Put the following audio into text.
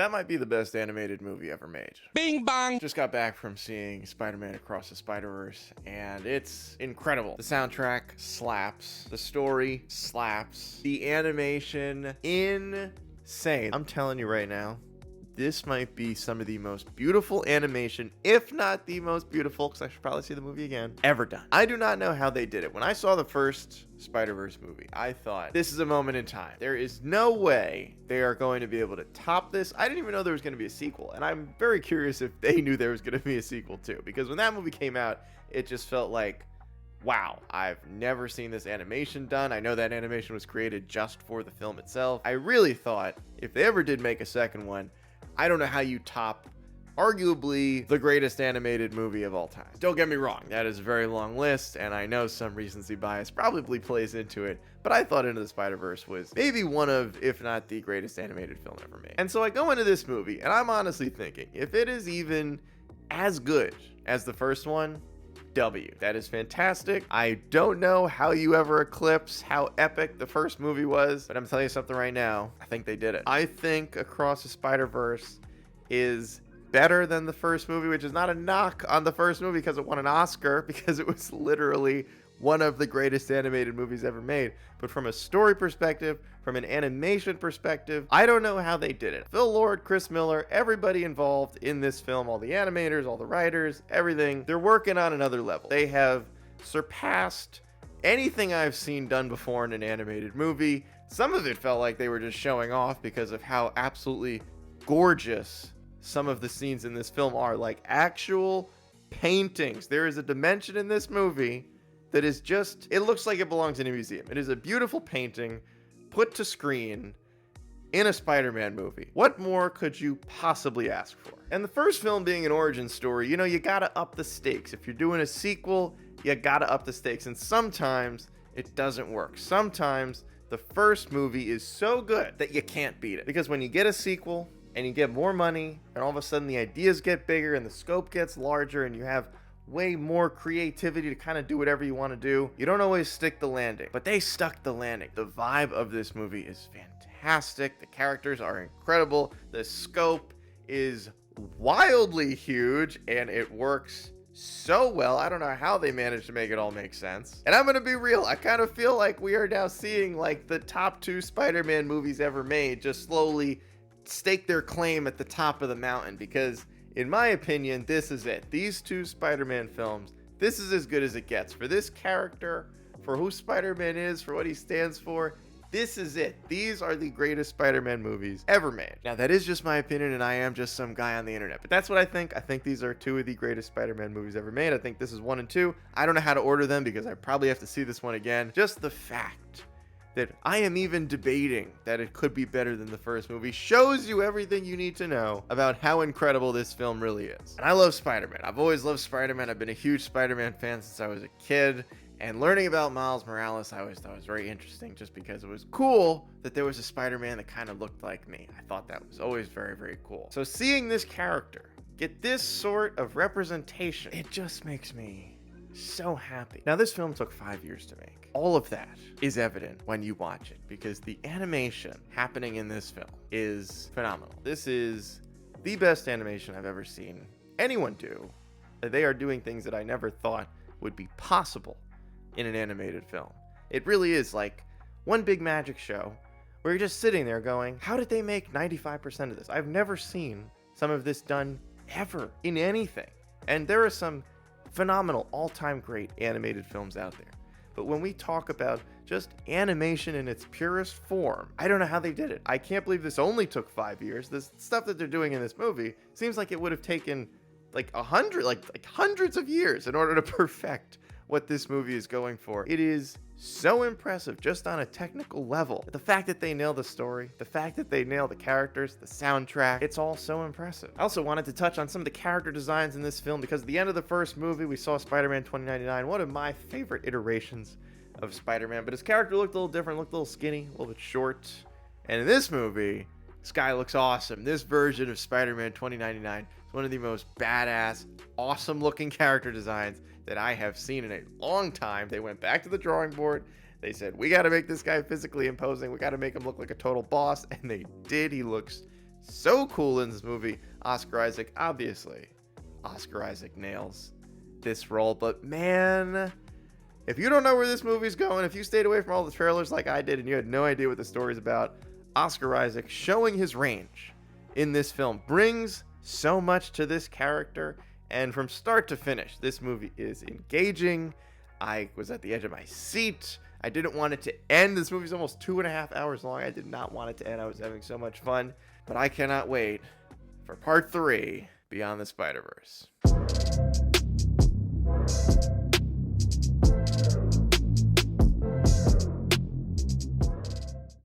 That might be the best animated movie ever made. Bing bong! Just got back from seeing Spider-Man Across the Spiderverse, and it's incredible. The soundtrack slaps. The story slaps. The animation, insane. I'm telling you right now, this might be some of the most beautiful animation, if not the most beautiful, because I should probably see the movie again, ever done. I do not know how they did it. When I saw the first Spider-Verse movie, I thought, this is a moment in time. There is no way they are going to be able to top this. I didn't even know there was going to be a sequel, and I'm very curious if they knew there was going to be a sequel too, because when that movie came out, it just felt like, wow, I've never seen this animation done. I know that animation was created just for the film itself. I really thought if they ever did make a second one, I don't know how you top arguably the greatest animated movie of all time. Don't get me wrong, that is a very long list, and I know some recency bias probably plays into it, but I thought Into the Spider-Verse was maybe one of, if not the greatest animated film ever made. And so I go into this movie, and I'm honestly thinking, if it is even as good as the first one, W. That is fantastic. I don't know how you ever eclipse how epic the first movie was, but I'm telling you something right now. I think they did it. I think Across the Spider-Verse is better than the first movie, which is not a knock on the first movie because it won an Oscar, because it was literally one of the greatest animated movies ever made. But from a story perspective, from an animation perspective, I don't know how they did it. Phil Lord, Chris Miller, everybody involved in this film, all the animators, all the writers, everything, they're working on another level. They have surpassed anything I've seen done before in an animated movie. Some of it felt like they were just showing off because of how absolutely gorgeous some of the scenes in this film are, like actual paintings. There is a dimension in this movie that is just, it looks like it belongs in a museum. It is a beautiful painting put to screen in a Spider-Man movie. What more could you possibly ask for? And the first film being an origin story, you know, you gotta up the stakes. If you're doing a sequel, you gotta up the stakes. And sometimes it doesn't work. Sometimes the first movie is so good that you can't beat it. Because when you get a sequel and you get more money, and all of a sudden the ideas get bigger and the scope gets larger and you have way more creativity to kind of do whatever you want to do, you don't always stick the landing. But they stuck the landing. The vibe of this movie is fantastic. The characters are incredible. The scope is wildly huge, and it works so well. I don't know how they managed to make it all make sense. And I'm gonna be real, I kind of feel like we are now seeing like the top 2 Spider-Man movies ever made just slowly stake their claim at the top of the mountain, because in my opinion, this is it. These 2 Spider-Man films, this is as good as it gets. For this character, for who Spider-Man is, for what he stands for, this is it. These are the greatest Spider-Man movies ever made. Now, that is just my opinion, and I am just some guy on the internet, but that's what I think. I think these are 2 of the greatest Spider-Man movies ever made. I think this is 1 and 2. I don't know how to order them because I probably have to see this one again. Just the fact that I am even debating that it could be better than the first movie shows you everything you need to know about how incredible this film really is. And I love Spider-Man. I've always loved Spider-Man. I've been a huge Spider-Man fan since I was a kid. And learning about Miles Morales, I always thought was very interesting just because it was cool that there was a Spider-Man that kind of looked like me. I thought that was always very, very cool. So seeing this character get this sort of representation, it just makes me so happy. Now, this film took 5 years to make. All of that is evident when you watch it because the animation happening in this film is phenomenal. This is the best animation I've ever seen anyone do. They are doing things that I never thought would be possible in an animated film. It really is like one big magic show where you're just sitting there going, how did they make 95% of this? I've never seen some of this done ever in anything. And there are some phenomenal, all-time great animated films out there. But when we talk about just animation in its purest form, I don't know how they did it. I can't believe this only took 5 years. This stuff that they're doing in this movie seems like it would have taken like hundreds of years in order to perfect what this movie is going for. It is so impressive just on a technical level. The fact that they nail the story, the fact that they nail the characters, the soundtrack, it's all so impressive. I also wanted to touch on some of the character designs in this film because at the end of the first movie, we saw Spider-Man 2099, one of my favorite iterations of Spider-Man, but his character looked a little different, looked a little skinny, a little bit short. And in this movie, this guy looks awesome. This version of Spider-Man 2099 is one of the most badass, awesome looking character designs that I have seen in a long time. They went back to the drawing board. They said, we got to make this guy physically imposing. We got to make him look like a total boss. And they did. He looks so cool in this movie. Oscar Isaac, obviously. Oscar Isaac nails this role, but man, if you don't know where this movie's going, if you stayed away from all the trailers like I did and you had no idea what the story's about, Oscar Isaac showing his range in this film brings so much to this character, and from start to finish, this movie is engaging. I was at the edge of my seat. I didn't want it to end. This movie's almost 2.5 hours long. I did not want it to end. I was having so much fun, but I cannot wait for part 3, Beyond the Spider-Verse.